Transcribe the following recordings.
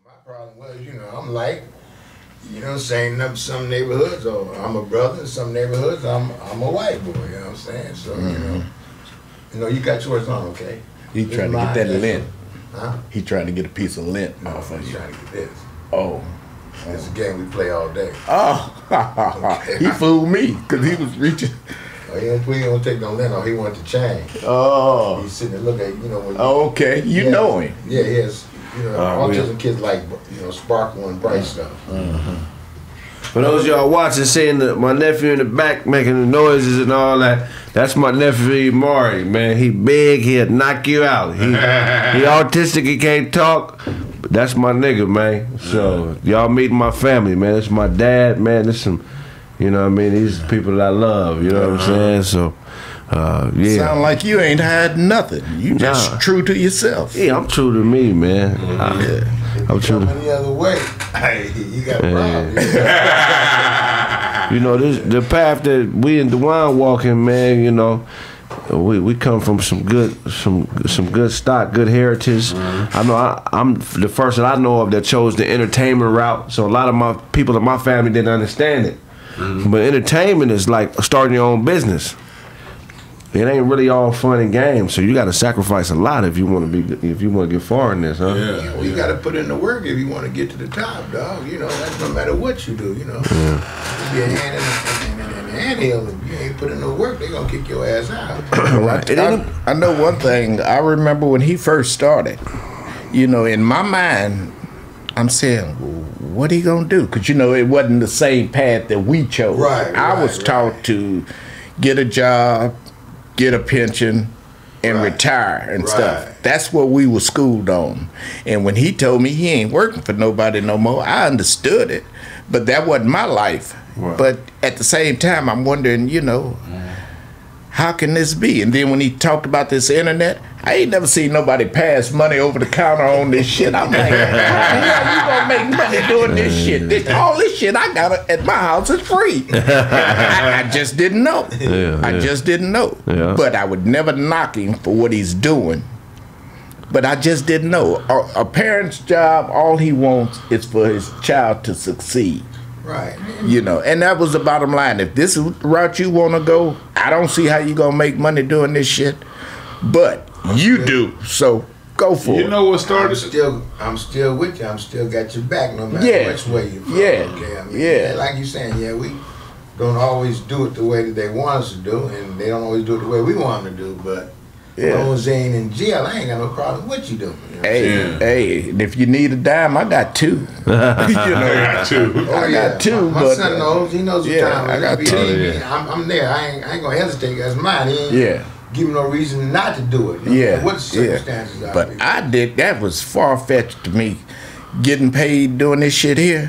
My problem was, I'm like, saying up some neighborhoods, or I'm a brother. In some neighborhoods, I'm a white boy. You know what I'm saying? So you got yours on, okay? He trying to get that lint. Huh? He trying to get a piece of lint. No, he's trying to get this. Oh. It's a game we play all day. Oh, Okay. he fooled me because he was reaching. He don't take no lint off. He wanted to change. Oh. He's sitting there looking at, when okay, know him. Yeah, he has. Autism kids like, sparkle and bright stuff. For those of y'all watching, seeing my nephew in the back making the noises and all that, that's my nephew Maury, man. He big, he'll knock you out. He autistic, he can't talk, but that's my nigga, man. So y'all meeting my family, man. It's my dad, man. This some, these people that I love, you know what I'm saying? So, yeah. Sound like you ain't had nothing. You just true to yourself. Yeah, I'm true to me, man. I'm true. Any other way, hey, you got a problem. The path that we in DeWine walking, man. We come from some good stock, good heritage. I know I'm the first that I know of that chose the entertainment route. So a lot of my people in my family didn't understand it. But entertainment is like starting your own business. It ain't really all fun and games, so you got to sacrifice a lot if you want to get far in this, huh? Yeah, well, you got to put in the work if you want to get to the top, dog. That's no matter what you do. You be a hand in the handhill. If you ain't put in the work, they gonna kick your ass out. Right. I know one thing. I remember when he first started. In my mind, I'm saying, well, what he gonna do? Because it wasn't the same path that we chose. Right. I was taught to get a job, get a pension, and retire and stuff. That's what we were schooled on. And when he told me he ain't working for nobody no more, I understood it. But that wasn't my life. Right. But at the same time, I'm wondering, how can this be? And then when he talked about this internet, I ain't never seen nobody pass money over the counter on this shit. I'm like, how the hell you gonna make money doing this shit? All this shit I got at my house is free. I just didn't know. I just didn't know. Yeah. But I would never knock him for what he's doing. But I just didn't know. A parent's job, all he wants is for his child to succeed. Right. And that was the bottom line. If this is the route you want to go, I don't see how you going to make money doing this shit. But you do. So go for it. You know what started? I'm still with you. I'm still got your back no matter which way you go. Okay? Like you saying, we don't always do it the way that they want us to do, and they don't always do it the way we want them to do, but as long as they ain't in jail, I ain't got no problem with what you doing. Hey, and if you need a dime, I got two. I got two. I got two. My son knows. He knows what time I got two. I'm there. I ain't gonna hesitate. That's mine. He ain't give me no reason not to do it. What the circumstances are. But I did. That was far-fetched to me. Getting paid doing this shit here.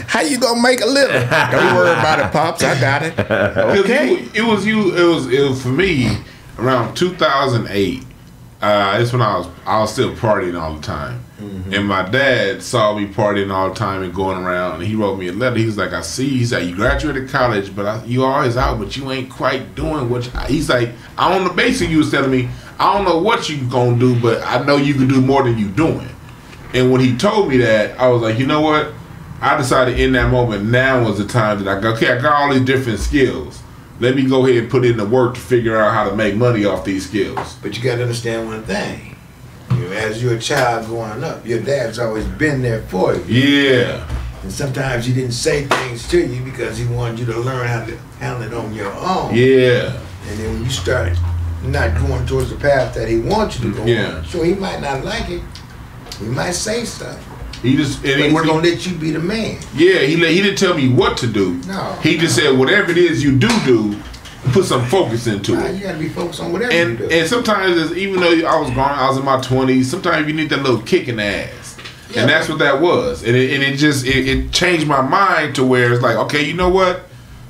How you gonna make a living? Don't worry about it, pops. I got it. Okay. It was for me. Around 2008, it's when I was still partying all the time, and my dad saw me partying all the time and going around, and he wrote me a letter. He was like, "I see." He's like, "You graduated college, but you always out, but you ain't quite doing what." He's like, "I on the basic, you was telling me, I don't know what you gonna do, but I know you can do more than you doing." And when he told me that, I was like, you know what? I decided in that moment, now was the time that I go, okay, I got all these different skills. Let me go ahead and put in the work to figure out how to make money off these skills. But you got to understand one thing. As you're a child growing up, your dad's always been there for you. Yeah. And sometimes he didn't say things to you because he wanted you to learn how to handle it on your own. Yeah. And then when you start not going towards the path that he wants you to go on, so he might not like it. He might say stuff. But he's gonna let you be the man. Yeah, he didn't tell me what to do. No. He just said whatever it is you do, put some focus into it. You gotta be focused on whatever you do. And sometimes, even though I was in my 20s, sometimes you need that little kick in the ass. Yeah. And that's what that was. And it changed my mind to where it's like, okay, you know what?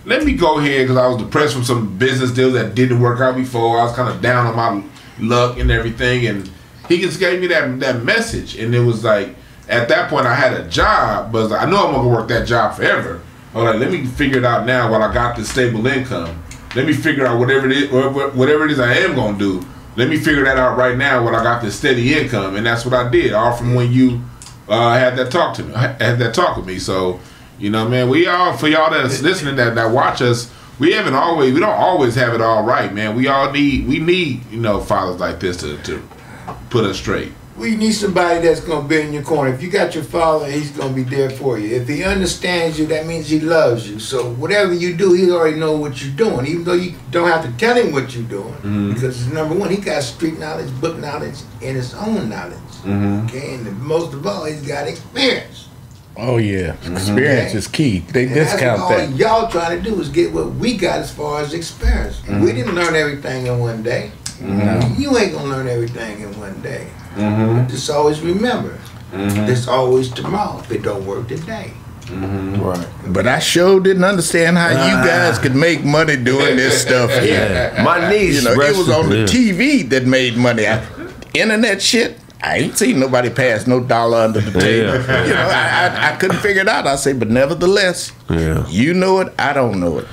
Let me go ahead, because I was depressed from some business deals that didn't work out before. I was kind of down on my luck and everything, and he just gave me that message. And it was like, at that point I had a job, but I know I'm gonna work that job forever. I was like, let me figure it out now while I got this stable income. Let me figure out whatever it is I am gonna do. Let me figure that out right now while I got this steady income. And that's what I did. All from when you had that talk to me. Had that talk with me. So, you know, man, we all, for y'all that's listening that watch us, we don't always have it all right, man. We need, you know, fathers like this to put us straight. We need somebody that's going to be in your corner. If you got your father, he's going to be there for you. If he understands you, that means he loves you. So whatever you do, he already knows what you're doing, even though you don't have to tell him what you're doing. Because number one, he got street knowledge, book knowledge, and his own knowledge. Okay, and most of all, he's got experience. Oh yeah, experience is key. They discount all that. Y'all trying to do is get what we got as far as experience. We didn't learn everything in one day. You ain't gonna learn everything in one day. But just always remember, there's always tomorrow if it don't work today. Right. But I sure didn't understand how you guys could make money doing this stuff here. My niece, you know, it was on the TV that made money. Internet shit, I ain't seen nobody pass no dollar under the table. You know, I couldn't figure it out. I say, but nevertheless, you know it, I don't know it.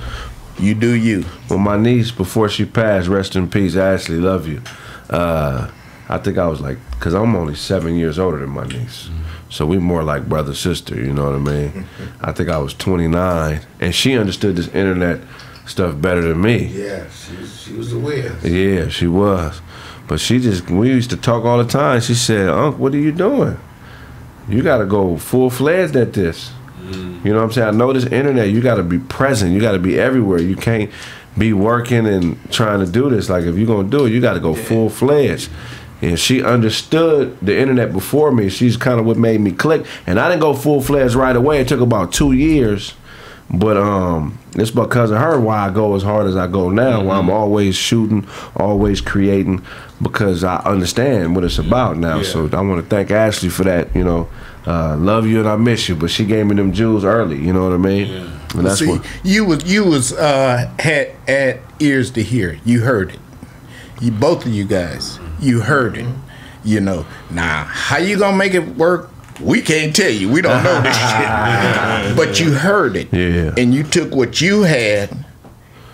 You do you. Well, my niece, before she passed, rest in peace, Ashley, love you. I think I was like, because I'm only 7 years older than my niece. So we more like brother, sister, you know what I mean? I think I was 29, and she understood this internet stuff better than me. Yeah, she was aware. Yeah, she was. But we used to talk all the time. She said, Unc, what are you doing? You got to go full-fledged at this. You know what I'm saying? I know this internet, you got to be present. You got to be everywhere. You can't be working and trying to do this. Like, if you're going to do it, you got to go full-fledged. And she understood the internet before me. She's kind of what made me click. And I didn't go full-fledged right away. It took about 2 years. But it's because of her why I go as hard as I go now, why I'm always shooting, always creating, because I understand what it's about now. So I want to thank Ashley for that, you know. Love you and I miss you, but she gave me them jewels early, you know what I mean? And that's what you was had ears to hear. You heard it. Both of you guys, you heard it. You know. Now, how you gonna make it work? We can't tell you. We don't know this shit. But you heard it. Yeah. And you took what you had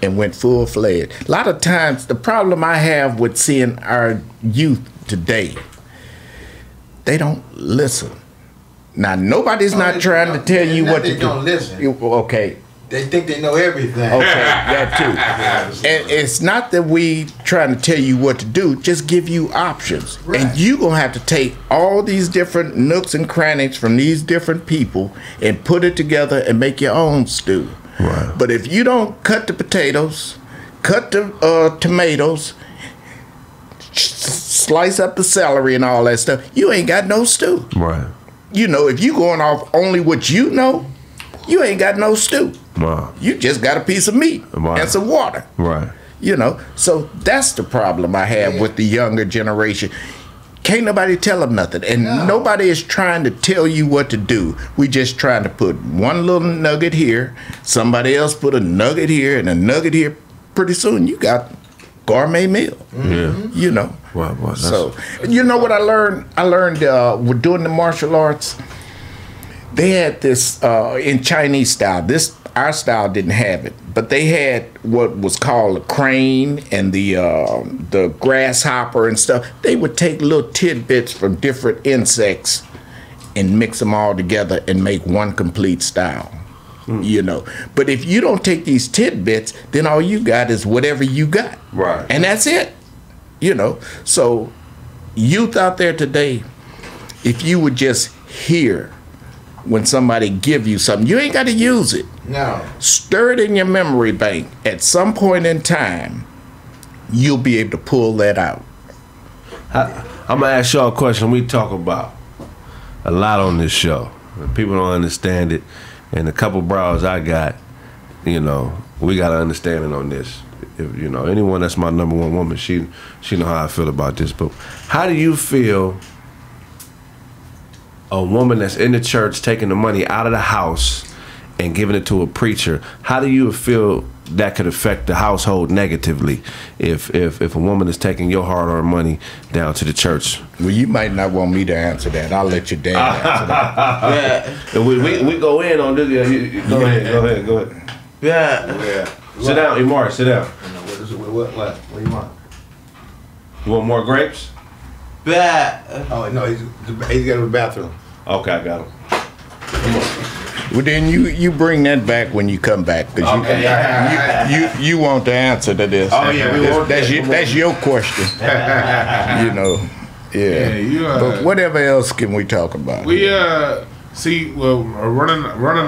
and went full-fledged. A lot of times, the problem I have with seeing our youth today, they don't listen. Now, nobody's not trying to tell you what to do. They don't listen. Okay. They think they know everything. Okay, that too. And it's not that we trying to tell you what to do, just give you options. Right. And you going to have to take all these different nooks and crannies from these different people and put it together and make your own stew. Right. But if you don't cut the potatoes, cut the tomatoes, slice up the celery and all that stuff, you ain't got no stew. Right. You know, if you going off only what you know, you ain't got no stew. Wow. You just got a piece of meat and some water. Right. You know, so that's the problem I have with the younger generation. Can't nobody tell them nothing. And nobody is trying to tell you what to do. We just trying to put one little nugget here, somebody else put a nugget here and a nugget here. Pretty soon you got gourmet meal. Yeah. You know. Wow, so, you know what I learned? I learned with doing the martial arts, they had this in Chinese style. Our style didn't have it, but they had what was called a crane and the grasshopper and stuff. They would take little tidbits from different insects and mix them all together and make one complete style. You know, but if you don't take these tidbits, then all you got is whatever you got, right? And that's it. You know, so youth out there today, if you would just hear when somebody give you something, you ain't got to use it. No. Stir it in your memory bank. At some point in time, you'll be able to pull that out. I'm gonna ask y'all a question we talk about a lot on this show. People don't understand it, and a couple bros I got, you know, we got to understand it on this. If, you know, anyone that's my number one woman, she know how I feel about this. But how do you feel a woman that's in the church taking the money out of the house and giving it to a preacher? How do you feel that could affect the household negatively if a woman is taking your hard-earned money down to the church? Well, you might not want me to answer that. I'll let your dad answer that. Yeah. We go in on this. Go ahead. Yeah. Sit down, Imari, sit down. What do you want? You want more grapes? Oh, no, he's got a bathroom. Okay, I got him. Well, then you bring that back when you come back, because you want the answer to this. Oh yeah, that's your question. You know, yeah. But whatever else can we talk about? We running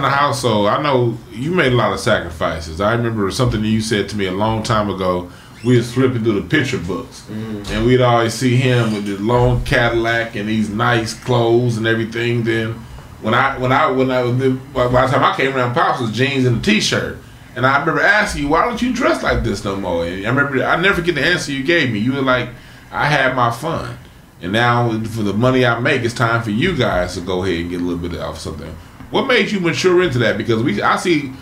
the household. I know you made a lot of sacrifices. I remember something that you said to me a long time ago. We was flipping through the picture books, and we'd always see him with this long Cadillac and these nice clothes and everything. Then by the time I came around, Pops was jeans and a t-shirt, and I remember asking you, why don't you dress like this no more? And I never forget the answer you gave me. You were like, I had my fun, and now for the money I make, it's time for you guys to go ahead and get a little bit of something. What made you mature into that? Because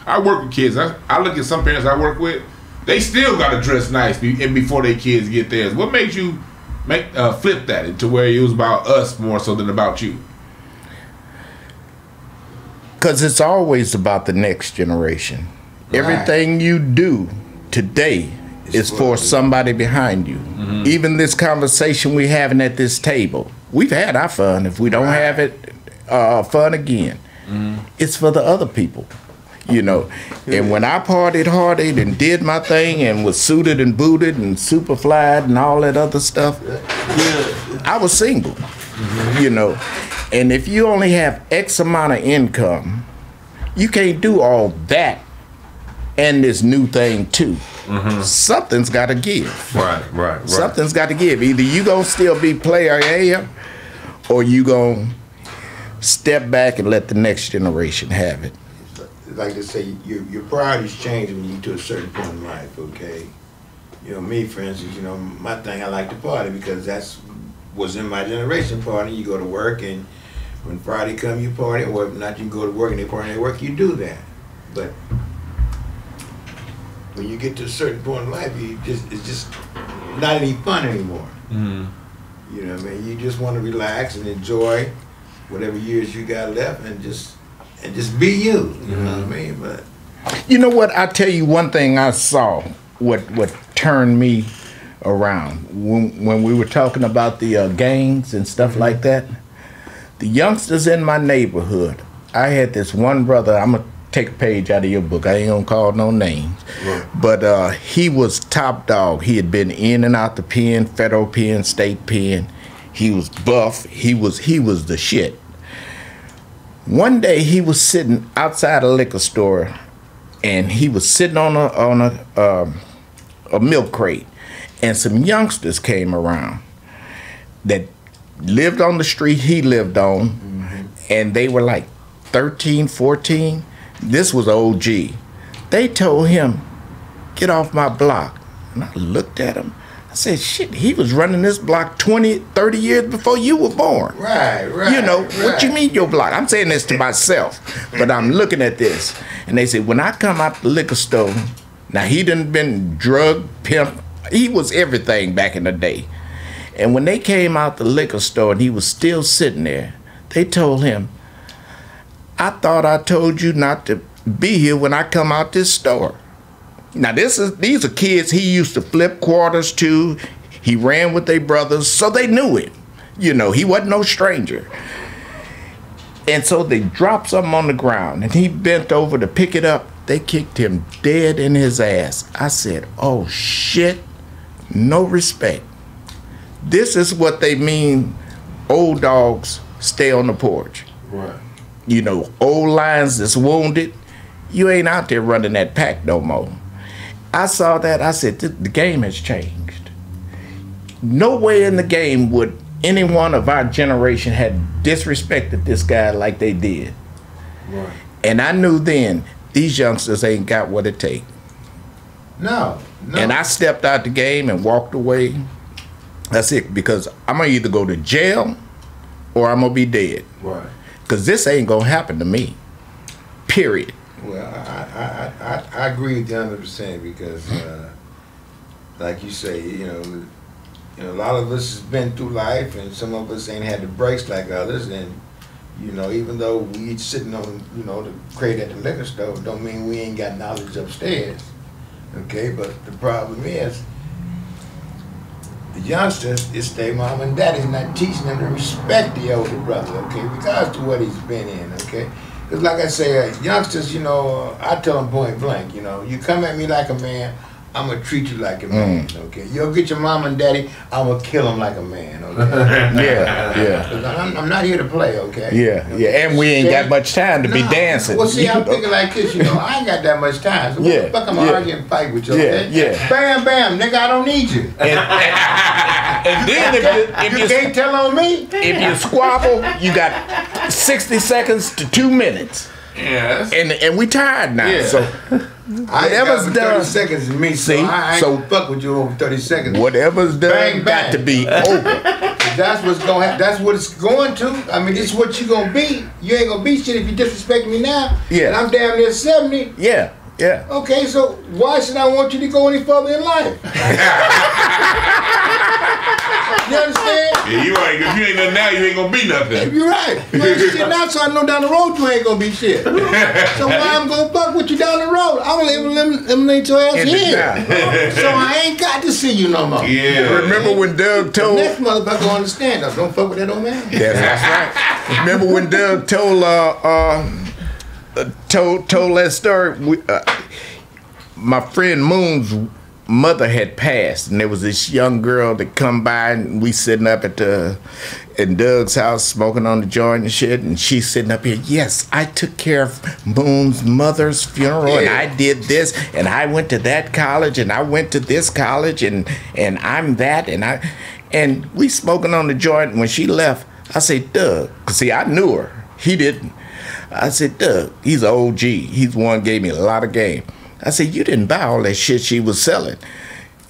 I work with kids. I look at some parents I work with. They still got to dress nice before their kids get theirs. What made you flip that into where it was about us more so than about you? Because it's always about the next generation. Right. Everything you do today is for somebody behind you. Mm-hmm. Even this conversation we're having at this table, we've had our fun. If we don't have it, fun again. Mm-hmm. It's for the other people. You know, and when I partied and did my thing and was suited and booted and super flied and all that other stuff, I was single, you know. And if you only have X amount of income, you can't do all that and this new thing too. Mm-hmm. Something's got to give. Right. Something's got to give. Either you gonna still be player A, or you gonna step back and let the next generation have it. Like they say, your priorities change when you get to a certain point in life, okay? You know, me, for instance, you know, my thing, I like to party because that's was in my generation party. You go to work, and when Friday come, you party, or if not, you can go to work and they party at work, you do that. But when you get to a certain point in life, it's just not any fun anymore. Mm-hmm. You know what I mean? You just want to relax and enjoy whatever years you got left and just be you. You know what I mean? But you know what? I tell you one thing I saw what turned me around when we were talking about the gangs and stuff like that. The youngsters in my neighborhood. I had this one brother. I'm gonna take a page out of your book. I ain't gonna call no names, but he was top dog. He had been in and out the pen, federal pen, state pen. He was buff. He was the shit. One day he was sitting outside a liquor store, and he was sitting on a milk crate, and some youngsters came around that lived on the street he lived on, and they were like 13, 14. This was OG. They told him, "Get off my block." And I looked at him. I said, shit, he was running this block 20, 30 years before you were born. Right. You know, what you mean your block? I'm saying this to myself, but I'm looking at this. And they said, when I come out the liquor store, now he done been drug, pimp, he was everything back in the day. And when they came out the liquor store and he was still sitting there, they told him, I thought I told you not to be here when I come out this store. Now these are kids he used to flip quarters to. He ran with their brothers, so they knew him. You know, he wasn't no stranger. And so they dropped something on the ground, and he bent over to pick it up. They kicked him dead in his ass. I said, oh shit, no respect. This is what they mean, old dogs stay on the porch. Right. You know, old lions that's wounded, you ain't out there running that pack no more. I saw that, I said, the game has changed. Nowhere in the game would anyone of our generation had disrespected this guy like they did. Right. And I knew then, these youngsters ain't got what it takes. No. And I stepped out the game and walked away. That's it, because I'm gonna either go to jail or I'm gonna be dead. Right. Because this ain't gonna happen to me. Period. Well, I agree with you 100% because, like you say, you know, a lot of us has been through life, and some of us ain't had the breaks like others, and you know, even though we each sitting on, you know, the crate at the liquor store, don't mean we ain't got knowledge upstairs. Okay, but the problem is the youngsters, it's their mom and daddy's not teaching them to respect the older brother, okay, regardless to what he's been in, okay? Because like I say, youngsters, you know, I tell them point blank, you know, you come at me like a man, I'm going to treat you like a man, okay? You'll get your mom and daddy, I'm going to kill them like a man, okay? Yeah. I'm not here to play, okay? Yeah, and we ain't got much time to be dancing. Well, see, I'm thinking like this, you know, I ain't got that much time. So what the fuck I'm arguing and fight with you, okay? Bam, bam, nigga, I don't need you. And then if you can't tell on me. If you squabble, you got 60 seconds to 2 minutes. Yes. And we tired now. So whatever's done, 30 seconds is me. So I ain't gonna fuck with you over 30 seconds. Whatever's done, bang, got to be over. That's what's gonna happen. That's what it's going to. I mean, this is what you gonna be. You ain't gonna be shit if you disrespect me now. Yeah. And I'm damn near 70. Yeah. Okay, so why should I want you to go any further in life? You understand? Yeah, you right. If you ain't nothing now, you ain't gonna be nothing. You're right. You ain't shit now, so I know down the road you ain't gonna be shit. So why I'm gonna fuck with you down the road? I'm gonna eliminate your ass here. So I ain't got to see you no more. Yeah. Remember when Doug told... The next motherfucker gonna understand us. Don't fuck with that old man. Yeah, that's right. Remember when Doug told that story? My friend Moon's mother had passed, and there was this young girl that come by, and we sitting up in Doug's house smoking on the joint and shit, and she's sitting up here. Yes, I took care of Moon's mother's funeral, and I did this, and I went to that college, and I went to this college, and I'm that, and we smoking on the joint. And when she left, I said, Doug, 'cause see, I knew her. He didn't. I said, Doug, he's an OG. He's the one gave me a lot of game. I said, you didn't buy all that shit she was selling.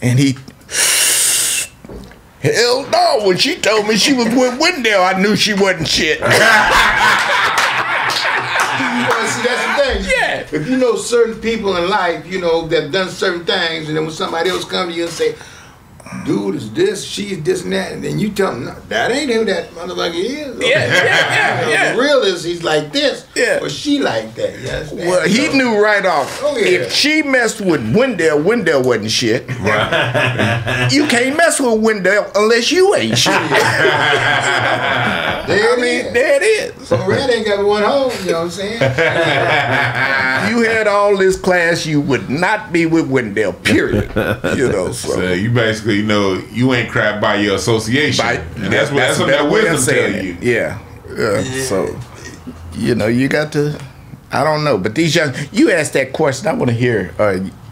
And he, hell no, when she told me she was with Wendell, I knew she wasn't shit. Well, see, that's the thing. Yeah. If you know certain people in life, you know, that have done certain things, and then when somebody else comes to you and say, dude is this, she's this and that, and then you tell them, no, that ain't who that motherfucker is. Okay? Yeah. The real is he's like this, or she like that. You understand? Well, he knew right off. If she messed with Wendell wasn't shit. Right. You can't mess with Wendell unless you ain't shit. There it is. So Red ain't got one home, you know what I'm saying? You had all this class, you would not be with Wendell, period. You know, so you basically, you know, you ain't crap by your association. That's what that wisdom tell you. Yeah. So, you know, you got to, I don't know, but these young, you asked that question, I want to hear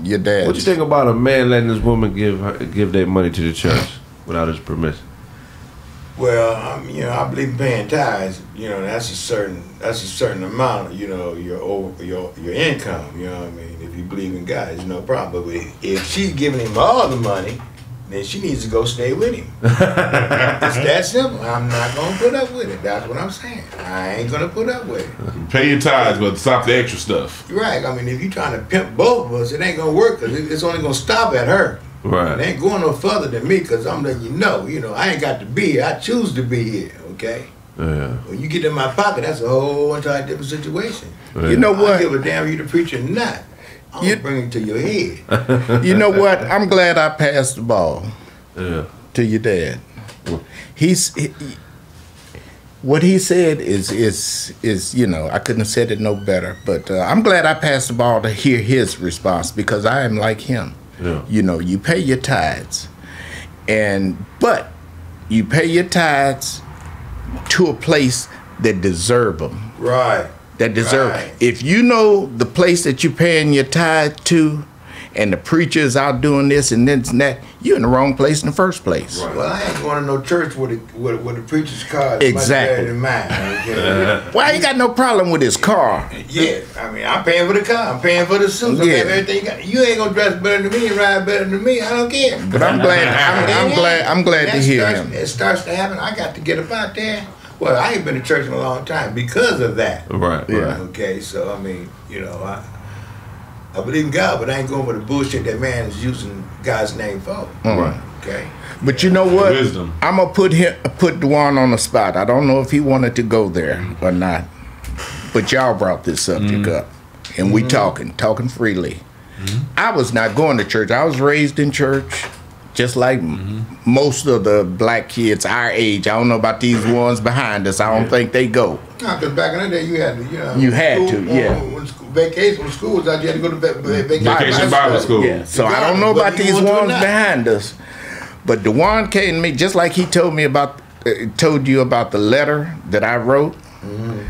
your dad. What you think about a man letting this woman give their money to the church without his permission? Well, you know, I believe in paying tithes. You know, that's a certain amount. You know, your income. You know what I mean? If you believe in God, there's no problem. But if she's giving him all the money, then she needs to go stay with him. It's that simple. I'm not gonna put up with it. That's what I'm saying. I ain't gonna put up with it. Pay your tithes, but stop the extra stuff. Right. I mean, if you're trying to pimp both of us, it ain't gonna work because it's only gonna stop at her. Right. It ain't going no further than me because I'm letting you know, I ain't got to be here. I choose to be here, okay? Yeah. When you get in my pocket, that's a whole entire different situation. Yeah. You know what? I don't give a damn if you the preacher or not. I'm going to bring it to your head. You know what? I'm glad I passed the ball to your dad. What he said is you know, I couldn't have said it no better, but I'm glad I passed the ball to hear his response because I am like him. Yeah. You know, you pay your tithes, but you pay your tithes to a place that deserve them. Right. That deserve. Right. If you know the place that you're paying your tithe to, and the preacher is out doing this and this and that, you're in the wrong place in the first place. Right. Well, I ain't going to no church with the preacher's car is much better than mine. Okay? Well, I ain't got no problem with his car. Yeah, I mean, I'm paying for the car. I'm paying for the suits. I'm paying for everything you got. You ain't gonna dress better than me and ride better than me. I don't care. But I'm glad. I'm glad to hear him. It starts to happen. I got to get up out there. Well, I ain't been to church in a long time because of that. Right. Yeah. Okay, so I mean, I believe in God, but I ain't going with the bullshit that man is using God's name for. Right. Okay. But you know what? Wisdom. I'm gonna put Dwan on the spot. I don't know if he wanted to go there or not, but y'all brought this subject up, and we talking freely. I was not going to church. I was raised in church, just like most of the black kids our age. I don't know about these ones behind us. I don't think they go. No, because back in the day, you had to, When school was out, you had to go to vacation Bible school. Yeah. So I don't know about these ones behind us. But DeJuan came to me just like he told you about the letter that I wrote. Mm-hmm.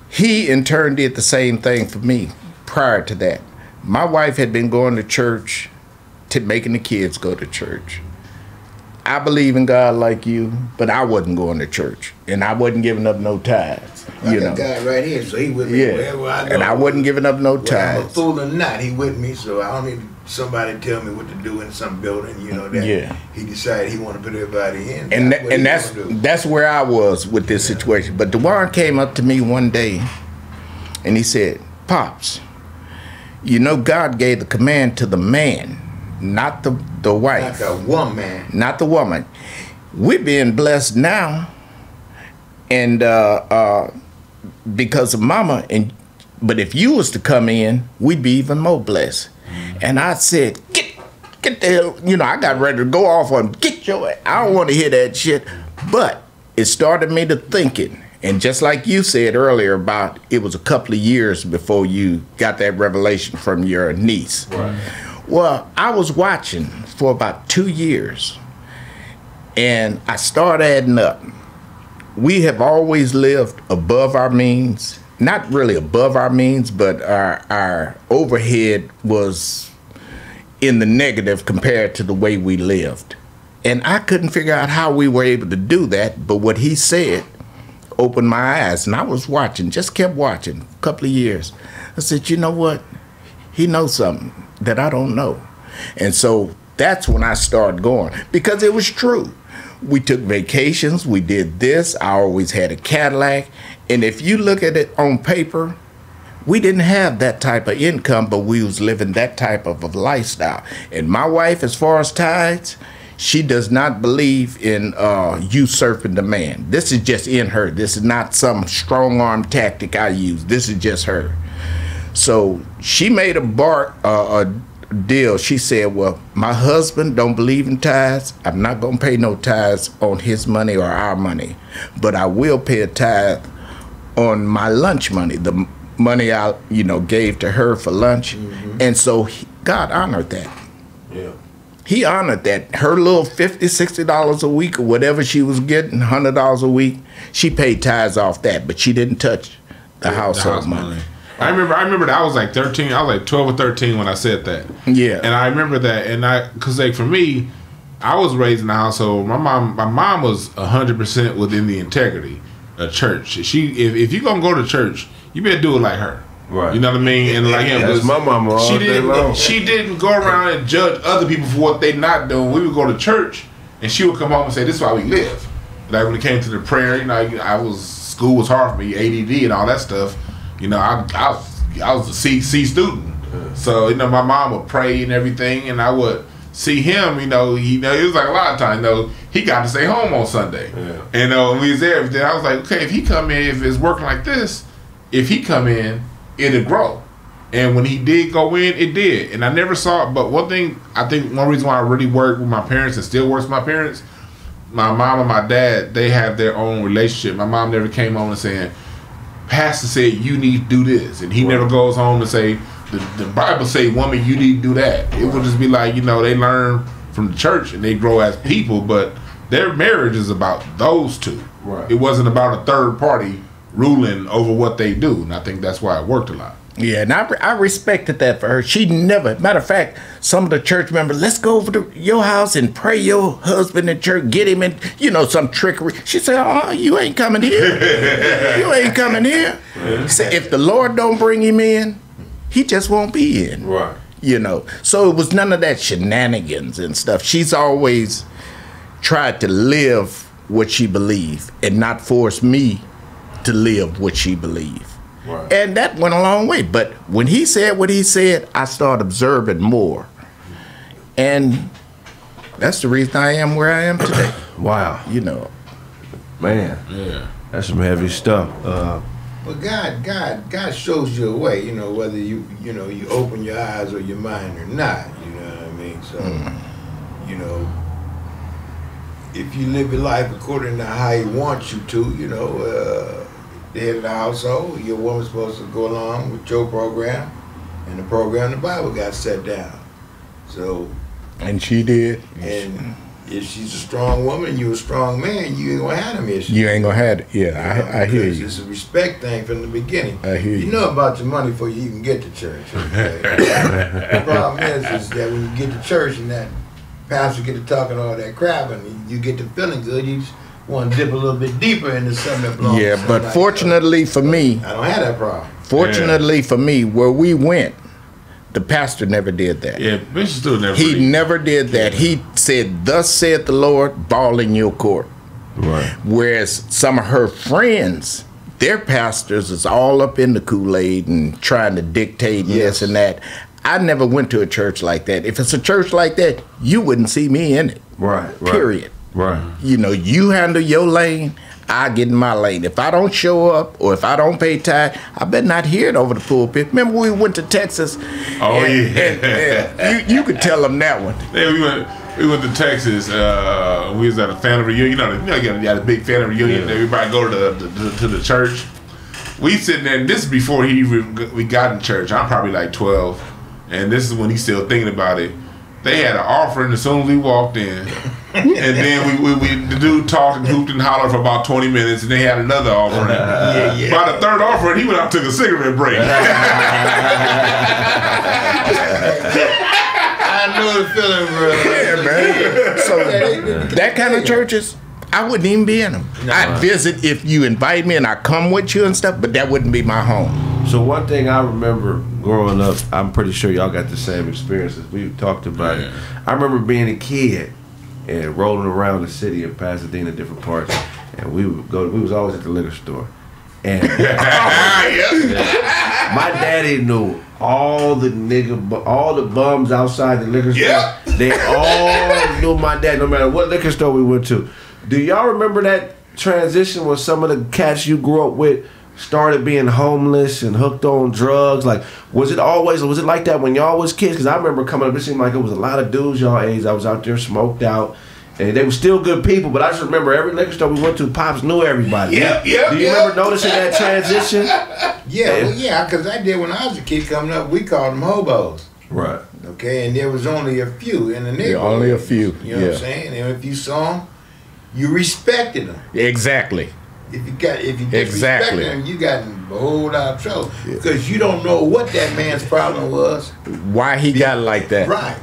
He in turn did the same thing for me prior to that. My wife had been going to church, making the kids go to church. I believe in God like you, but I wasn't going to church, and I wasn't giving up no tithes. I got God right here, so he with me wherever I go. And I wasn't giving up no tithes. I'm a fool or not, he with me, so I don't need somebody to tell me what to do in some building. That he decided he want to put everybody in. And that's where I was with this situation. But DeJuan came up to me one day, and he said, "Pops, God gave the command to the man, not the wife. Not the woman. Not the woman. We're being blessed now, and because of mama. But if you was to come in, we'd be even more blessed." And I said, get the hell, I got ready to go off on, get your, I don't want to hear that shit. But it started me to thinking. And just like you said earlier about it was a couple of years before you got that revelation from your niece. Right. Well, I was watching for about 2 years, and I started adding up. We have always lived above our means. Not really above our means, but our overhead was in the negative compared to the way we lived. And I couldn't figure out how we were able to do that, but what he said opened my eyes, and I was watching, just kept watching a couple of years. I said, you know what? He knows something that I don't know. And so that's when I started going, because it was true. We took vacations, we did this, I always had a Cadillac, and if you look at it on paper, we didn't have that type of income, but we was living that type of a lifestyle. And my wife, as far as tithes, she does not believe in usurping the man. This is just in her. This is not some strong arm tactic I use. This is just her. So she made a deal. She said, well, my husband don't believe in tithes. I'm not going to pay no tithes on his money or our money, but I will pay a tithe on my lunch money, the money I gave to her for lunch. Mm-hmm. And so God honored that. Yeah. He honored that. Her little $50, $60 a week or whatever she was getting, $100 a week, she paid tithes off that, but she didn't touch the household money. I remember that I was like 13. I was like 12 or 13 when I said that. Yeah. And I remember that, and because like for me, I was raised in the household. My mom was 100% within the integrity of church. If you gonna go to church, you better do it like her. Right. You know what I mean? And like that's my mama all day long. She didn't go around and judge other people for what they not doing. We would go to church, and she would come home and say, "This is why we live." Like when it came to the prayer, school was hard for me, ADD and all that stuff. I was a C student, so my mom would pray and everything, and I would see him. It was like a lot of times. He got to stay home on Sunday, and when we was there, I was like, okay, if he come in, if it's working like this, if he come in, it'll grow. And when he did go in, it did, and I never saw it. But one thing, I think one reason why I really worked with my parents and still works with my parents, my mom and my dad, they have their own relationship. My mom never came on and saying, pastor said you need to do this, and he never goes home to say the Bible say, woman, you need to do that. It would just be like, they learn from the church and they grow as people, but their marriage is about those two. Right. It wasn't about a third party ruling over what they do, and I think that's why it worked a lot. Yeah, and I respected that for her. She never, matter of fact, some of the church members, let's go over to your house and pray your husband in church, get him in, some trickery. She said, you ain't coming here. You ain't coming here. She said, if the Lord don't bring him in, he just won't be in. Right. So it was none of that shenanigans and stuff. She's always tried to live what she believed and not force me to live what she believed. Right. And that went a long way. But when he said what he said, I started observing more. And that's the reason I am where I am today. Wow. Man. Yeah. That's some heavy stuff. Well, God shows you a way, whether you open your eyes or your mind or not, you know what I mean? So you know, if you live your life according to how he wants you to, you know, the head of the household, your woman's supposed to go along with your program and the program the Bible got set down. So. And she did. And if she's a strong woman and you're a strong man, you ain't gonna have them issues. You ain't gonna have it. Yeah, I hear you. It's a respect thing from the beginning. I hear you. You know about your money before you even get to church. Okay? The problem is that when you get to church and that pastor get to talking all that crap and you get to feeling good, you just want to dip a little bit deeper into something that belongs to but somebody fortunately else. for me, I don't have that problem. Fortunately for me, where we went, the pastor never did that. Yeah, Bishop still never. He never did that. He said, "Thus saith the Lord, ball in your court." Right. Whereas some of her friends, their pastors is all up in the Kool-Aid and trying to dictate this and that. I never went to a church like that. If it's a church like that, you wouldn't see me in it. Right. Period. Right. You know, you handle your lane, I get in my lane. If I don't show up or if I don't pay tithe, I better not hear it over the pulpit. Remember we went to Texas? Oh, and you could tell them that one. Yeah, we went to Texas. We was at a family reunion. You got a big family reunion. Yeah. Everybody go to the church. We sitting there, and this is before we got in church. I'm probably like 12, and this is when he's still thinking about it. They had an offering as soon as we walked in, and then the dude talked and hooped and hollered for about 20 minutes, and they had another offering. By the third offering, he went out and took a cigarette break. I know the feeling, bro. Yeah, man. So that kind of churches, I wouldn't even be in them. No. I'd visit if you invite me and I come with you and stuff, but that wouldn't be my home. So one thing I remember growing up, I'm pretty sure y'all got the same experiences. We talked about it. I remember being a kid and rolling around the city in Pasadena, different parts, and we was always at the liquor store. And my daddy knew all the bums outside the liquor store. Yep. They all knew my dad, no matter what liquor store we went to. Do y'all remember that transition when some of the cats you grew up with started being homeless and hooked on drugs? Like, was it like that when y'all was kids? Because I remember coming up, it seemed like it was a lot of dudes y'all age. I was out there smoked out. And they were still good people, but I just remember every liquor store we went to, Pops knew everybody. Yeah. Do you remember noticing that transition? Yeah, because I did when I was a kid coming up, we called them hobos. Right. Okay, and there was only a few in the neighborhood. Yeah, only a few. You know what I'm saying? And if you saw them, you respected them. Exactly. If you disrespected them, you got in a whole lot of trouble. Because you don't know what that man's problem was. Why he got like that. Right.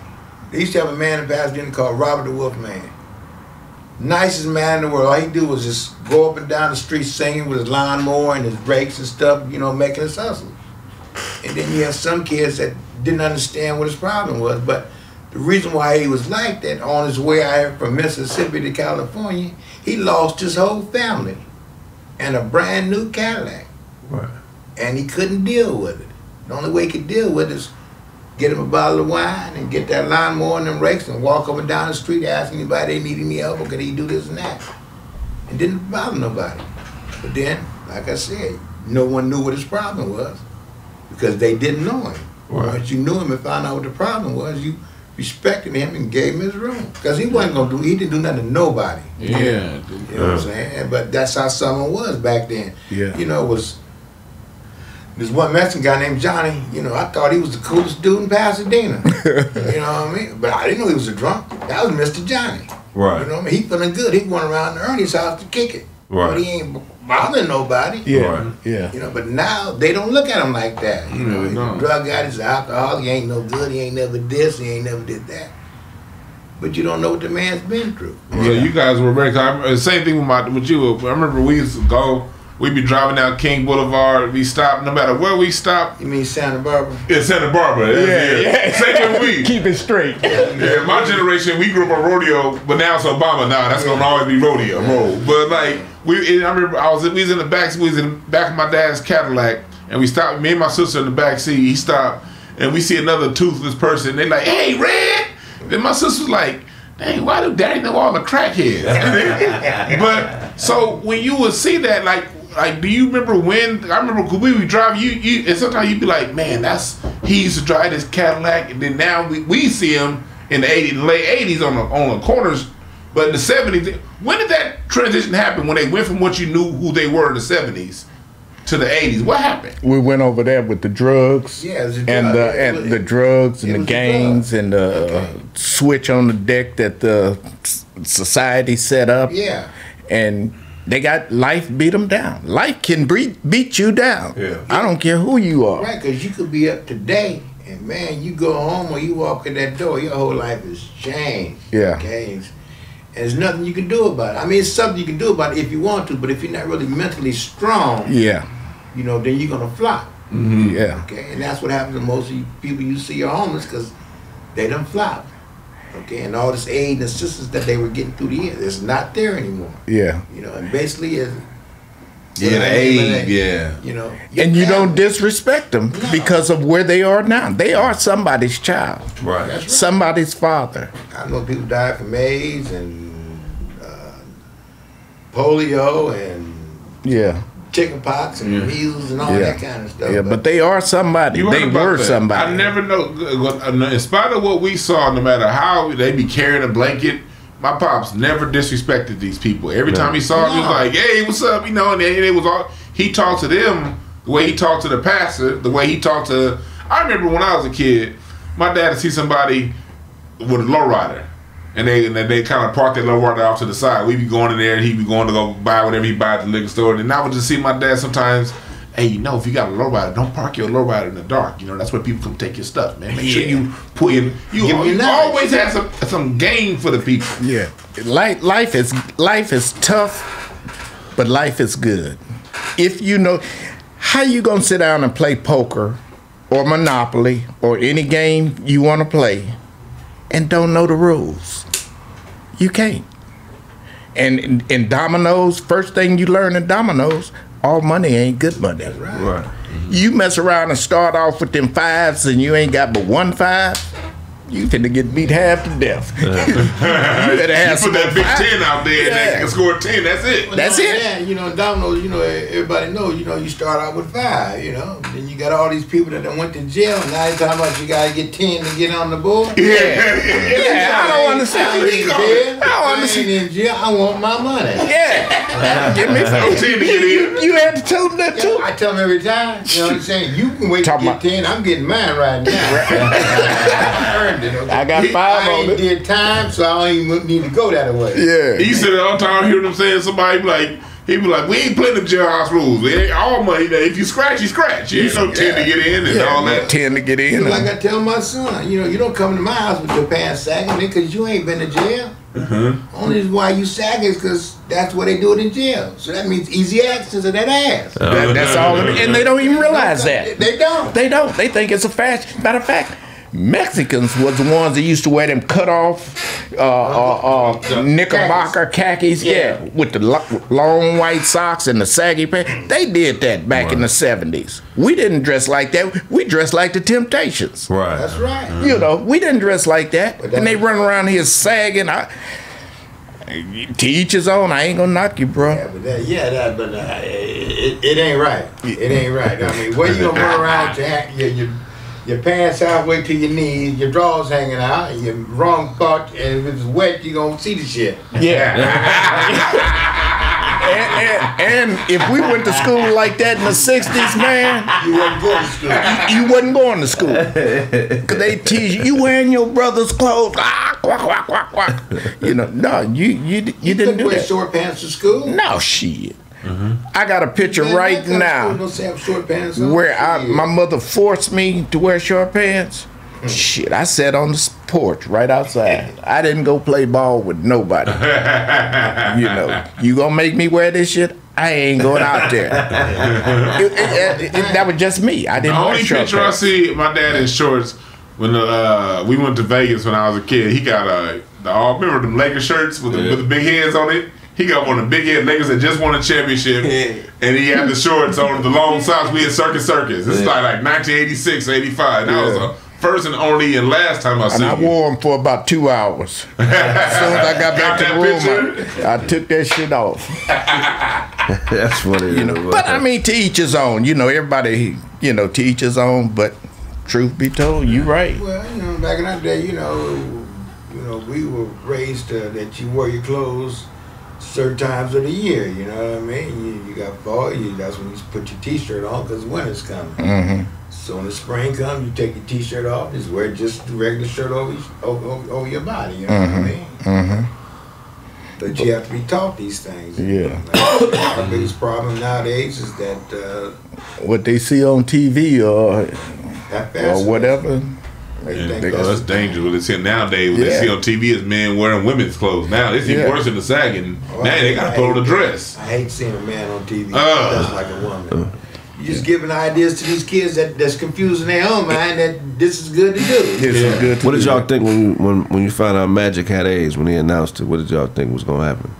They used to have a man in Pasadena called Robert the Wolf Man. Nicest man in the world. All he do was just go up and down the street singing with his lawnmower and his brakes and stuff, you know, making his hustle. And then you have some kids that didn't understand what his problem was. But the reason why he was like that, on his way out here from Mississippi to California, he lost his whole family and a brand new Cadillac. Right. And he couldn't deal with it. The only way he could deal with it is get him a bottle of wine and get that lawnmower and them rakes and walk up and down the street asking anybody they need any help or could he do this and that. It didn't bother nobody. But then, like I said, no one knew what his problem was because they didn't know him. Right. Once you knew him and found out what the problem was, you respected him and gave him his room. Because he didn't do nothing to nobody. Yeah. You know what I'm saying? But that's how someone was back then. Yeah. You know, this one Mexican guy named Johnny, you know, I thought he was the coolest dude in Pasadena. You know what I mean? But I didn't know he was a drunk. That was Mr. Johnny. Right. You know what I mean? He feeling good. He going around to Ernie's house to kick it. Right. But he ain't bothering nobody. Yeah. Right. Yeah. You know, but now they don't look at him like that. You know, they he's don't. a drug addict, he's an alcoholic, he ain't no good, he ain't never this, he ain't never did that. But you don't know what the man's been through. So you guys were very. Same thing with you. I remember we used to go. We'd be driving down King Boulevard. We stopped no matter where we stopped. You mean Santa Barbara? In Santa Barbara. Yeah. Same with we. Keep it straight. Yeah, my generation, we grew up on rodeo, but now it's Obama. Now that's gonna always be rodeo. But like I remember we was in the back of my dad's Cadillac, and we stopped. Me and my sister in the back seat. He stopped, and we see another toothless person. They like, "Hey, Red." Then my sister was like, "Dang, why do Daddy know all the crackheads?" But so when you would see that, like, do you remember when? I remember we would drive you, and sometimes you'd be like, "Man, he used to drive this Cadillac," and then now we see him in the late 80s on the corners. But in the 70s, when did that transition happen? When they went from what you knew who they were in the 70s to the 80s, what happened? We went over there with the drugs, the drugs and the gangs and the switch on the deck that the society set up. Yeah, and they got life beat them down. Life can beat you down. Yeah, I don't care who you are. Right, because you could be up today, and man, you go home or you walk in that door, your whole life is changed. Yeah. Okay. And there's nothing you can do about it. I mean, it's something you can do about it if you want to, but if you're not really mentally strong, yeah, you know, then you're gonna flop. Mm-hmm. Yeah. Okay, and that's what happens to most of you people you see are homeless because they done flop. Okay, and all this aid and assistance that they were getting through the years, it's not there anymore. Yeah. You know, and basically it's the aid, yeah. You know, and you don't disrespect them because of where they are now. They are somebody's child. Right. That's right. Somebody's father. I know people died from AIDS and polio and chicken pox and measles and all that kind of stuff. Yeah, but they are somebody. They were somebody. I never know. In spite of what we saw, no matter how they be carrying a blanket, my pops never disrespected these people. Every time he saw them, he was like, "Hey, what's up?" You know, and it was all he talked to them the way he talked to the pastor, the way he talked to. I remember when I was a kid, my dad would see somebody with a lowrider. And they kind of parked their lowrider off to the side. We'd be going in there, and he'd be going to go buy whatever he buy at the liquor store. And I would just see my dad sometimes, hey, you know, if you got a lowrider, don't park your lowrider in the dark. You know, that's where people come take your stuff, man. Make sure you put in. You always have some game for the people. Yeah, life is tough, but life is good. If you know, how you gonna sit down and play poker, or Monopoly, or any game you want to play, and don't know the rules? You can't. And in dominoes, first thing you learn in dominoes, all money ain't good money. That's right. Right. You mess around and start off with them fives and you ain't got but 1 5, you finna get beat half to death. You better have put that big 10 out there and they can score 10, that's it. Well, that's it. Yeah, you know, in dominoes, you know, everybody knows, you know, you start out with 5, you know. Then you got all these people that done went to jail. Now you're talking about you gotta get 10 to get on the board. Yeah, I don't understand. I ain't in jail. I want my money. Yeah. Give me 10 to get in. You had to tell them that too. I tell them every time. You know what I'm saying? You can wait to get 10. I'm getting mine right now. I earned it. Okay? I got 5 I on ain't it. did time, so I don't even need to go that way. Yeah. He said it all the time, hear them saying somebody be like, he be like, we ain't playing the jailhouse rules. It ain't all money. If you scratch, you scratch. You ain't no 10 to get in and all that. 10 to get in. You know, like I tell my son, you know, you don't come to my house with your pants sagging because you ain't been to jail. Only reason why you sag is because that's what they do it in jail. So that means easy access to that ass. That's all. And they don't even realize that. They don't. They don't. They think it's a fashion. Matter of fact, Mexicans was the ones that used to wear them cut off knickerbocker khakis, with the long white socks and the saggy pants. They did that back in the 70s. We didn't dress like that. We dressed like the Temptations. Right. That's right. You know, we didn't dress like that. And they run around here sagging. To each his own. I ain't gonna knock you, bro. Yeah, but it ain't right. It ain't right. I mean, where you gonna run around your pants halfway to your knees, your drawers hanging out, and your wrong part, and if it's wet, you gonna see the shit. Yeah. and if we went to school like that in the 60s, man, you wasn't going to school. You wasn't going to school. Because they tease you, you wearing your brother's clothes. Quack, quack, quack, quack. You know, no, you didn't do wear that. short pants to school? No, shit. I got a picture right now where my mother forced me to wear short pants. Shit, I sat on the porch right outside. I didn't go play ball with nobody. You know, you gonna make me wear this shit? I ain't going out there. That was just me. I didn't wear short pants. The only picture I see my dad in shorts when we went to Vegas when I was a kid. He got remember them Lakers shirts with the big heads on it? He got one of the big head Lakers that just won a championship, and he had the shorts on, the long socks. We had Circus. This is like 1986, 85. That was the first and only and last time I seen him. And I wore them for about 2 hours. As soon as I got back to the room, I took that shit off. That's what it is. But I mean, to each his own. You know, everybody, to each his own. But truth be told, you right. Well, back in that day, you know, we were raised that you wear your clothes certain times of the year. You know what I mean? You got fall. That's when you put your T-shirt on because winter's coming. Mm-hmm. So when the spring comes, you take your T-shirt off. Just wear just the regular shirt over your body. You know what I mean? Mm-hmm. But you have to be taught these things. Yeah. Our biggest problem nowadays is that what they see on TV or whatever. That's dangerous. What they see nowadays, what they see on TV is men wearing women's clothes. Now they see worse than the sagging. Now they got to put on a dress. I hate seeing a man on TV that's like a woman. You're just giving ideas to these kids that's confusing their own mind that this is good to do. What did y'all think when you found out Magic had AIDS, when he announced it? What did y'all think was going to happen?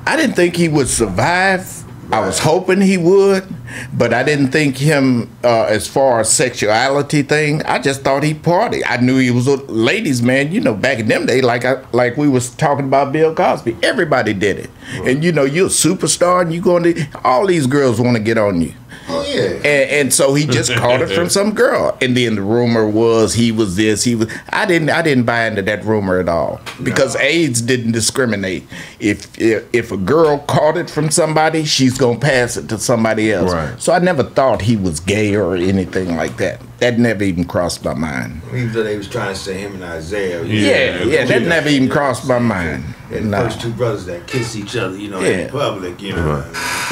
I didn't think he would survive. I was hoping he would, but I didn't think him as far as sexuality thing. I just thought he partied. I knew he was a ladies' man. You know, back in them days, like we was talking about Bill Cosby, everybody did it. Right. And you know, you're a superstar, and you going to all these girls want to get on you. Oh yeah. And so he just caught it from some girl, and then the rumor was he was this. He was. I didn't buy into that rumor at all because AIDS didn't discriminate. If a girl caught it from somebody, she's gonna pass it to somebody else. Right. So I never thought he was gay or anything like that. That never even crossed my mind. Even though they was trying to say him and Isaiah. Yeah, that never even crossed my mind. And the first two brothers that kiss each other, you know, in public, you know.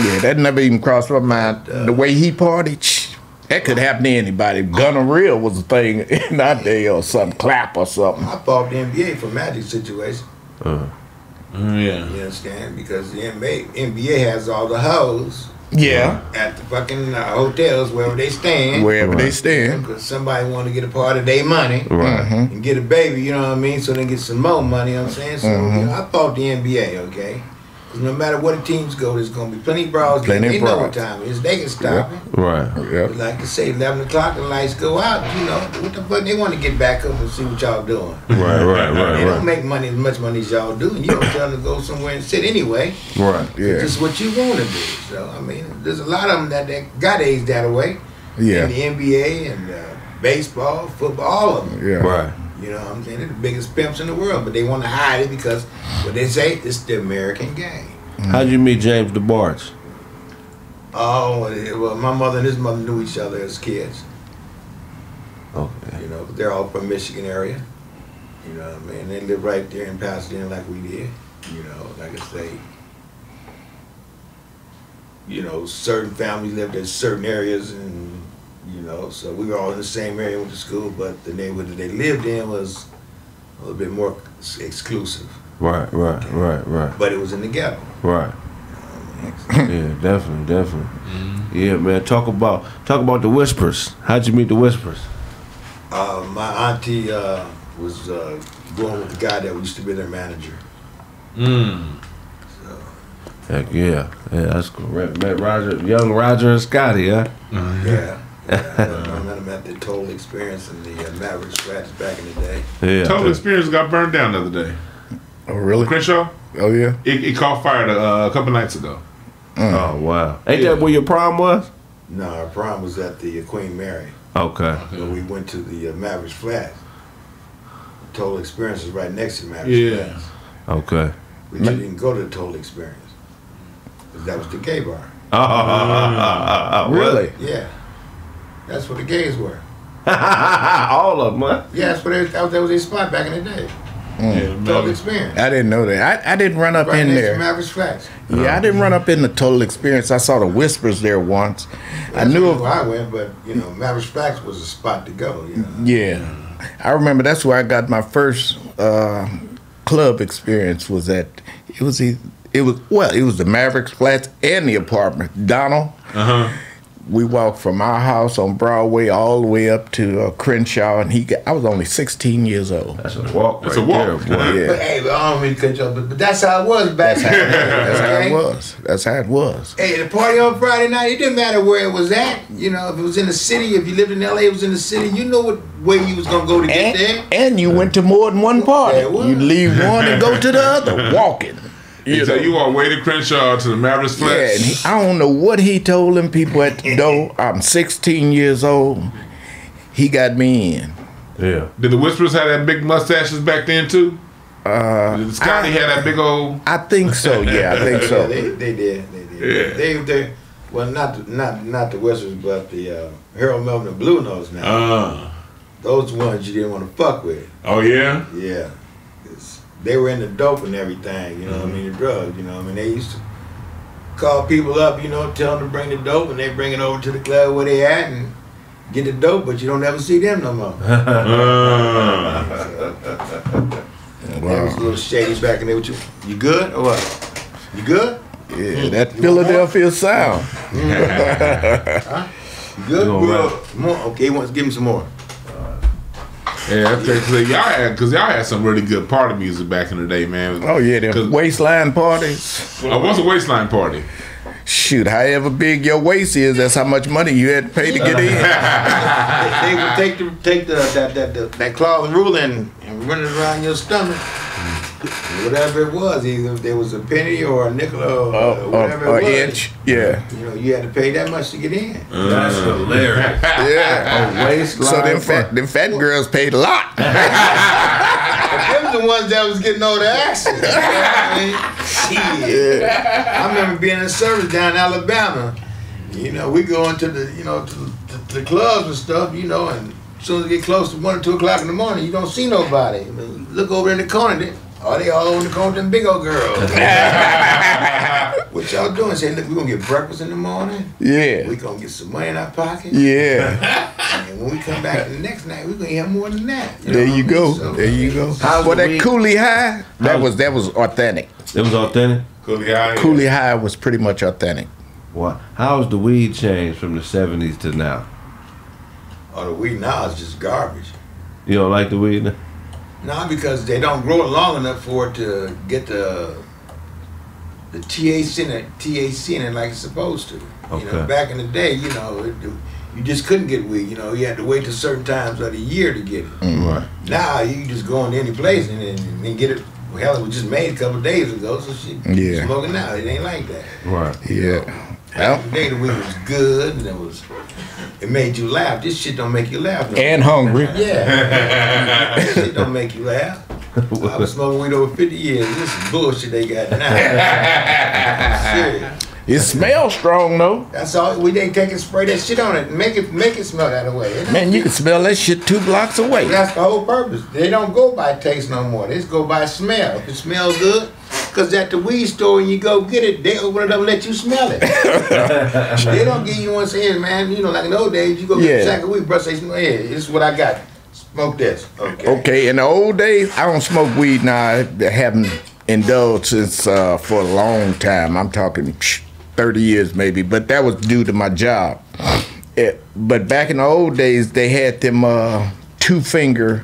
Yeah, that never even crossed my mind. The way he partied, that could happen to anybody. Gonorrhea was a thing in that day or something, clap or something. I fought the NBA for Magic situation. Yeah. You understand? Because the NBA has all the hoes. Yeah. At the fucking hotels, wherever they stand. Because somebody want to get a part of their money. Right. And get a baby, you know what I mean? So they get some more money, you know what I'm saying? So, you know, I fought the NBA, okay? Because no matter what the teams go, there's going to be plenty of bras. They know what time it is. They can stop it. Right. Yeah. Like to say, 11 o'clock, the lights go out, you know. What the fuck? They want to get back up and see what y'all doing. Right. They don't make money as much money as y'all do, and you don't tell them to go somewhere and sit anyway. Right. Yeah. It's just what you want to do. So, I mean, there's a lot of them that got AIDS that way. Yeah. In the NBA and baseball, football, all of them. Yeah. Right. You know what I'm saying? They're the biggest pimps in the world, but they want to hide it because what they say, it's the American game. How'd you meet James DeBarge? Oh, well, my mother and his mother knew each other as kids. Okay. You know, they're all from Michigan area. You know what I mean? They live right there in Pasadena like we did. You know, like I say, you know, certain families lived in certain areas and, you know, so we were all in the same area, went to school, but the neighborhood that they lived in was a little bit more exclusive. Right. But it was in the ghetto. Right. Yeah, definitely. Mm-hmm. Yeah, man. Talk about the Whispers. How'd you meet the Whispers? My auntie was going with the guy that used to be their manager. So. Heck yeah, that's cool. Met Roger, young Roger and Scotty, huh? Yeah. I met him at the Total Experience in the Maverick Scratch back in the day. Yeah. Total Experience got burned down the other day. Oh, really? Crenshaw? Oh, yeah? It caught fire a couple nights ago. Oh, wow. Ain't that where your prom was? No, our prom was at the Queen Mary. Okay. So we went to the Maverick Flats. Total Experience is right next to Maverick Flats. Okay. But you didn't go to the Total Experience. Because that was the gay bar. Really? Yeah. That's where the gays were. All of them, huh? Yeah, that was their spot back in the day. Total Experience. I didn't know that. I didn't run up in there. Maverick Flats. Yeah, I didn't run up in the Total Experience. I saw the Whispers there once. I knew where I went, but you know, Maverick Flats was a spot to go. You know? Yeah, I remember that's where I got my first club experience. Was at it was the Maverick Flats and the apartment. Donald. We walked from our house on Broadway all the way up to Crenshaw, and I was only 16 years old. That's a walk. That's a walk. There, boy. Yeah. But hey, I don't mean to cut you off, but that's how it was back then. That's how it was. That's how it was. Hey, the party on Friday night, it didn't matter where it was at. You know, if it was in the city, if you lived in LA, it was in the city, you know what way you was going to go to get there. And you went to more than one party. Yeah, You'd leave one and go to the other, walking. So you walk way to Crenshaw to the Maverick Flats. Yeah, and I don't know what he told them people at the door. I'm 16 years old. He got me in. Yeah. Did the Whisperers have that big mustaches back then too? Did Scotty had that big old? I think so. Yeah, I think so. Yeah, they did. Yeah. They well, not the Whisperers, but the Harold Melvin and Blue Notes now. Those ones you didn't want to fuck with. Oh yeah. Yeah. They were in the dope and everything. You know what I mean? The drugs. You know what I mean? They used to call people up. You know, tell them to bring the dope, and they bring it over to the club where they at and get the dope, but you don't ever see them no more. There was a little shady back in there with you. You good or what? You good? Yeah, that Philadelphia sound. Huh? You good? More? Okay, he wants to give me some more. Yeah, because y'all had some really good party music back in the day, man. Oh yeah, the waistline parties. What's a waistline party? Shoot, however big your waist is, that's how much money you had to pay to get in. They would take that cloth and ruler and run it around your stomach. Whatever it was, either there was a penny or a nickel or whatever it was. Inch, yeah. You know, you had to pay that much to get in. That's hilarious. Yeah. Waistline. So them fat girls paid a lot. But them the ones that was getting all the action. You know what I mean? Shit. I remember being in service down in Alabama. You know, we go into the to the clubs and stuff. You know, and as soon as you get close to 1 or 2 o'clock in the morning, you don't see nobody. I mean, you look over in the corner. They all in the corner, them big old girls. What y'all doing? Say, look, we gonna get breakfast in the morning. Yeah. We gonna get some money in our pocket. Yeah. And when we come back the next night, we gonna have more than that. There you go. There you go. Well, that Coolie High, that was authentic. It was authentic? Coolie High was pretty much authentic. Well, how's the weed changed from the 70s to now? Oh, the weed now is just garbage. You don't like the weed now? No, because they don't grow it long enough for it to get the THC in it like it's supposed to. Okay. You know, back in the day, you know, you just couldn't get weed. You know, you had to wait till certain times of the year to get it. Right. Now you can just go into any place and get it. Well, hell, it was just made a couple of days ago, so shit. Yeah. Smoking now, it ain't like that. Right. Yeah. Back in the day, the weed was good and it made you laugh. This shit don't make you laugh. No And hungry. Yeah. This shit don't make you laugh. I was smoking weed over 50 years. This is bullshit they got now. Serious. It smells strong though. That's all. We ain't take and spray that shit on it. Make it smell that way. Man, you can smell that shit 2 blocks away. That's the whole purpose. They don't go by taste no more. They just go by smell. If it smells good, because at the weed store when you go get it, they open it up and let you smell it. They don't give you one saying, man, you know, like in those days, you go get a sack of weed, brush, say, hey, this is what I got. Smoke this. Okay, in the old days, I don't smoke weed now. I haven't indulged since for a long time. I'm talking 30 years maybe, but that was due to my job. But back in the old days, they had them 2-finger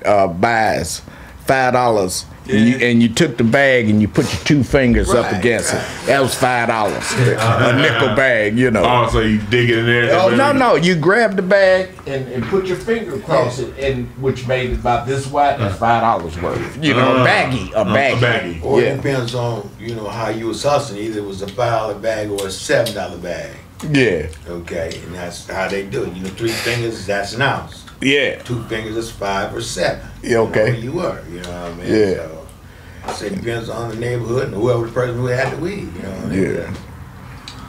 buys, $5. And you took the bag and you put your 2 fingers up against it. That was $5. A nickel bag, you know. Oh, so you dig it in there? Oh, no. You grab the bag and put your finger across it, and which made it about this wide. That's $5 worth. You know, a baggie. Or it depends on, you know, how you was hustling. Either it was a $5 bag or a $7 bag. Yeah. Okay, and that's how they do it. You know, 3 fingers, that's an ounce. Yeah. 2 fingers is 5 or 7. Yeah, okay. You know where you were, you know what I mean? Yeah. So it depends on the neighborhood and whoever the person who had the weed, you know what I mean? Yeah.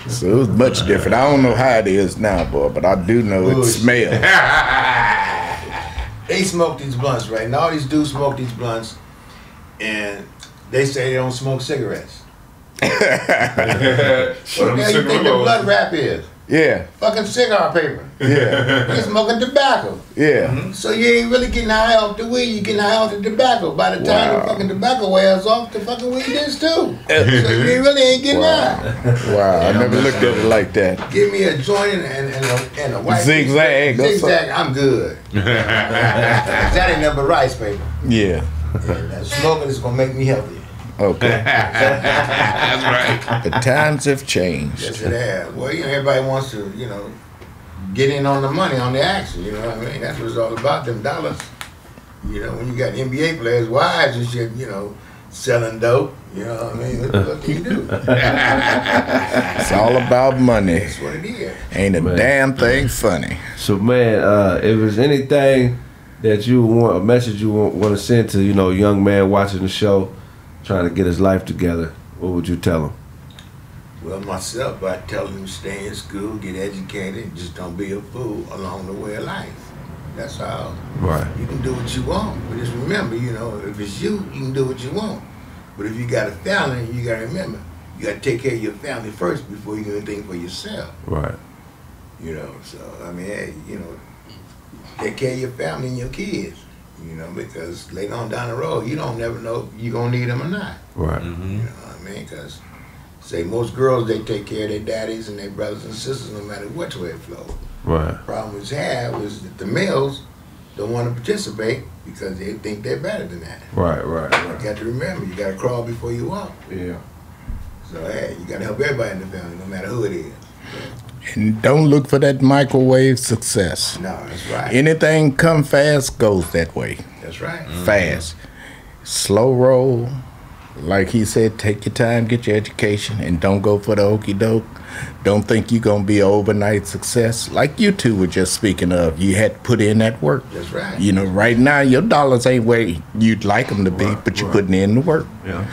So it was much different. I don't know how it is now, boy, but I do know it smells. They smoke these blunts, right? And all these dudes smoke these blunts, and they say they don't smoke cigarettes. What the hell you think the blunt wrap is? Yeah. Fucking cigar paper. Yeah. You're smoking tobacco. Yeah. Mm-hmm. So you ain't really getting high off the weed, you're getting high off the tobacco. By the time the fucking tobacco wears off, the fucking weed is too. So you really ain't getting high. Wow, I never looked at it like that. Give me a joint and a white zigzag. Zigzag, I'm good. That ain't nothing but rice paper. Yeah. Smoking is gonna make me healthier. Okay. That's right. The times have changed. Yes, it has. Well, you know, everybody wants to, you know, get in on the money, on the action. You know what I mean? That's what it's all about, them dollars. You know, when you got NBA players, wives and shit, you know, selling dope. You know what I mean? What can you do? It's all about money. That's what it is. Ain't a damn thing funny. So, man, if there's anything that you want, a message you want to send to, a young man watching the show, trying to get his life together, what would you tell him? Well, myself, I tell him to stay in school, get educated, just don't be a fool along the way of life. That's all. Right. You can do what you want, but just remember, if it's you can do what you want. But if you got a family, you got to remember, you got to take care of your family first before you do anything for yourself. Right. So, I mean, hey, take care of your family and your kids, because later on down the road, you don't never know if you're going to need them or not. Right. Mm-hmm. You know what I mean? Because, say, most girls, they take care of their daddies and their brothers and sisters no matter which way it flows. Right. The problem we have is that the males don't want to participate because they think they're better than that. Right. You got to remember, you got to crawl before you walk. Yeah. So, hey, you got to help everybody in the family, no matter who it is. And don't look for that microwave success. No, that's right. Anything come fast goes that way. That's right. Fast. Slow roll. Like he said, take your time, get your education, and don't go for the okie doke. Don't think you're going to be an overnight success. Like you two were just speaking of, you had to put in that work. That's right. Right now, your dollars ain't where you'd like them to be, but you're putting in the work. Yeah.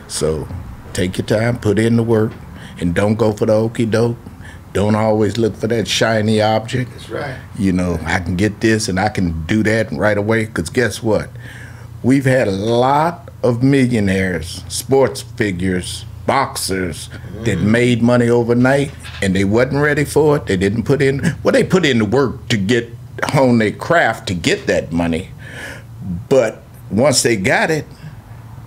So take your time, put in the work, and don't go for the okie doke. Don't always look for that shiny object. That's right. I can get this and I can do that right away. Because guess what? We've had a lot of millionaires, sports figures, boxers that made money overnight and they wasn't ready for it. They didn't put in, they put in the work to hone their craft to get that money. But once they got it,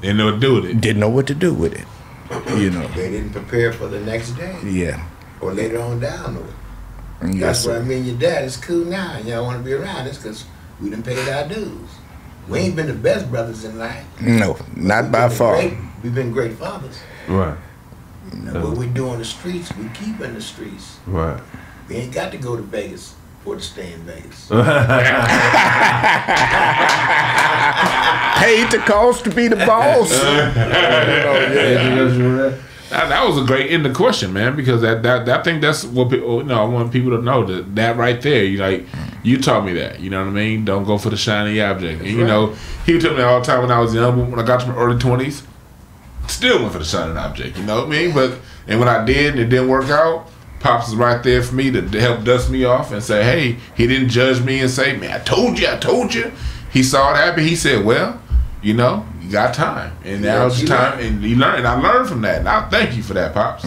didn't know what to do with it. Didn't know what to do with it. They didn't prepare for the next day. Yeah. Or later on down the way. Yes, That's why me and your dad is cool now, and y'all want to be around us because we done paid our dues. We ain't been the best brothers in life. No, not by far. We've been great fathers. Right. What we do in the streets, we keep in the streets. Right. We ain't got to go to Vegas for to stay in Vegas. Paid the cost to be the boss. That was a great end of question, man, because I think that's what people, I want people to know that right there. You taught me that. You know what I mean? Don't go for the shiny object. And he told me all the time when I was young, when I got to my early 20s, still went for the shiny object. You know what I mean? And when I did and it didn't work out, Pops was right there for me to help dust me off and say, hey, he didn't judge me and say, man, I told you. He saw it happen. He said, well, you got time, and that was the time, and you learned. And I learned from that, and I thank you for that, Pops.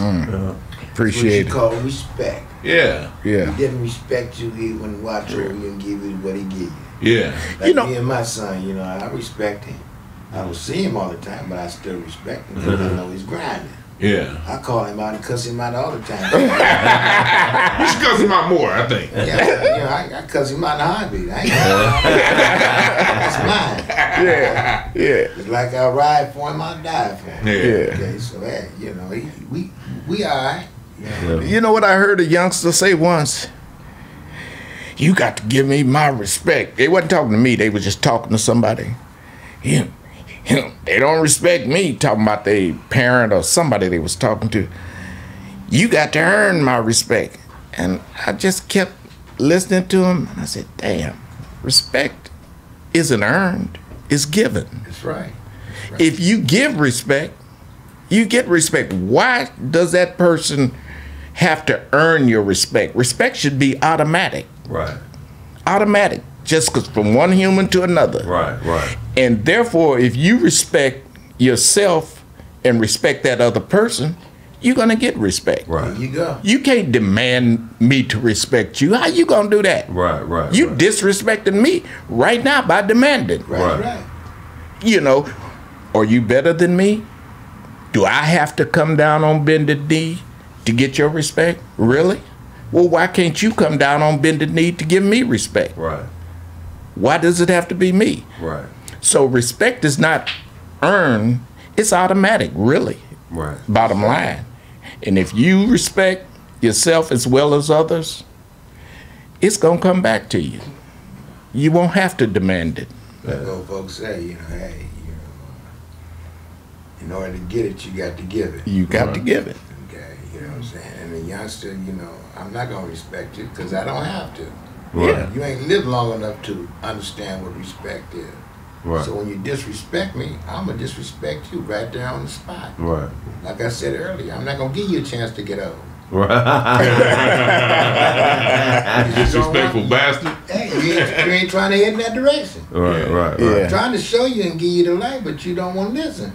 Appreciate it. What you call respect. Yeah. He didn't respect you. He wouldn't watch over you and give you what he gave you. Yeah. Like me and my son, I respect him. I don't see him all the time, but I still respect him because I know he's grinding. Yeah. I call him out and cuss him out all the time. You should cuss him out more, I think. Yeah, I cuss him out in a heartbeat. I ain't That's mine. Yeah. It's like I ride for him, I die for him. Yeah. Okay, so we all right. You know what I heard a youngster say once? You got to give me my respect. They wasn't talking to me. They was just talking to somebody. They don't respect me, talking about their parent or somebody they was talking to. You got to earn my respect. And I just kept listening to him, and I said, damn, respect isn't earned, it's given. That's right. If you give respect, you get respect. Why does that person have to earn your respect? Respect should be automatic. Right. Automatic. Just from one human to another. Right. And therefore, if you respect yourself and respect that other person, you're going to get respect. Right. There you go. You can't demand me to respect you. How you going to do that? Right. You disrespecting me right now by demanding. Right. Are you better than me? Do I have to come down on bended knee to get your respect? Really? Well, why can't you come down on bended knee to give me respect? Right. Why does it have to be me? Right. So respect is not earned, it's automatic, really. Right. Bottom line. And if you respect yourself as well as others, it's going to come back to you. You won't have to demand it. Like old folks say, hey, in order to get it, you got to give it. You got to give it. Okay, you know what I'm saying? And the youngster, you know, I'm not going to respect you because I don't have to. Right. You ain't lived long enough to understand what respect is. Right. So when you disrespect me, I'm going to disrespect you right there on the spot. Right. Like I said earlier, I'm not going to give you a chance to get over. Disrespectful bastard. Hey, you ain't trying to head in that direction. Right. I'm trying to show you and give you the light, but you don't want to listen.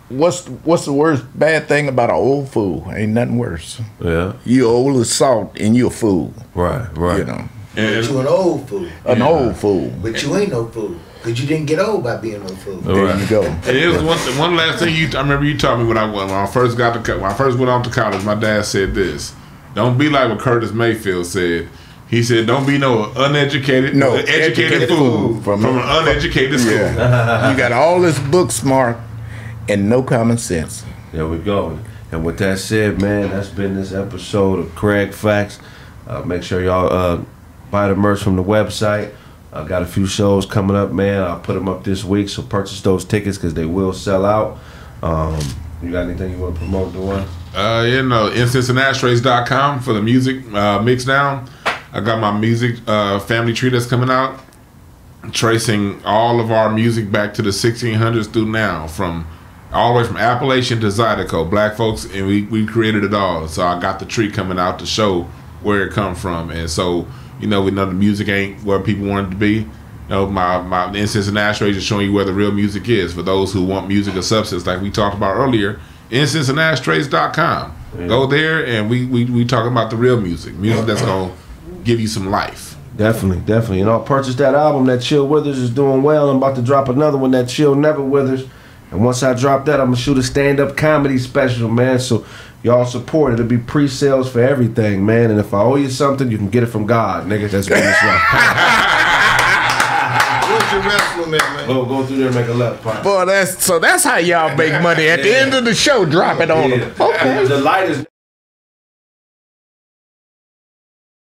What's the worst bad thing about an old fool? Ain't nothing worse. Yeah. You old as salt and you a fool. Right. You know. But you an old fool. An old fool. But you ain't no fool. Because you didn't get old by being no fool. There you go. And it was one last thing I remember you taught me when I first went off to college. My dad said this: "Don't be like what Curtis Mayfield said. He said, don't be no educated fool from an uneducated school." Yeah. You got all this book smart and no common sense. There we go. And with that said, man, that's been this episode of Kraig Fac. Make sure y'all buy the merch from the website. I got a few shows coming up, man. I'll put them up this week, so purchase those tickets because they will sell out. You got anything you want to promote, Dwayne? IncenseandAshtrays.com for the music mix down. I got my music family tree that's coming out, tracing all of our music back to the 1600s through now, from all the way from Appalachian to Zydeco, black folks, and we created it all. So I got the tree coming out to show where it come from, and so. We know the music ain't where people want it to be. You know, my Incense and Ashtrays is showing you where the real music is. For those who want music or substance, like we talked about earlier, IncenseandAshtrays.com. Yeah. Go there, and we talking about the real music that's gonna give you some life. Definitely. And I'll purchase that album. That Chill Withers is doing well. I'm about to drop another one, that Chill Never Withers. And once I drop that, I'm gonna shoot a stand-up comedy special, man. So y'all support it. It'll be pre-sales for everything, man. And if I owe you something, you can get it from God, nigga. That's what it's like. What's your wrestling, man? Go through there and make a left pop. Boy, that's how y'all make money. At the end of the show, drop it on them. Okay. The light is